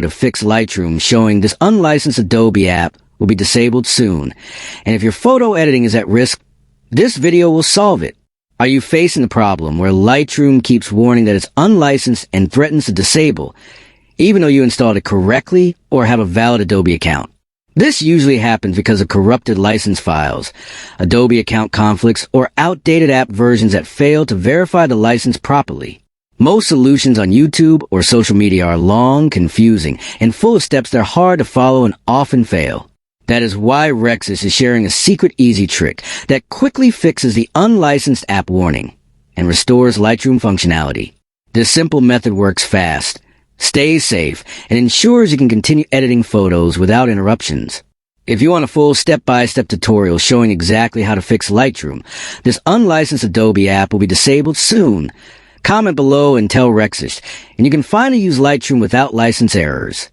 to fix Lightroom showing this unlicensed Adobe app will be disabled soon. And if your photo editing is at risk, this video will solve it. Are you facing the problem where Lightroom keeps warning that it's unlicensed and threatens to disable, even though you installed it correctly or have a valid Adobe account? This usually happens because of corrupted license files, Adobe account conflicts, or outdated app versions that fail to verify the license properly. Most solutions on YouTube or social media are long, confusing, and full of steps that are hard to follow and often fail. That is why Rexis is sharing a secret easy trick that quickly fixes the unlicensed app warning and restores Lightroom functionality. This simple method works fast, stays safe, and ensures you can continue editing photos without interruptions. If you want a full step-by-step tutorial showing exactly how to fix Lightroom, this unlicensed Adobe app will be disabled soon. Comment below and tell Rexis, and you can finally use Lightroom without license errors.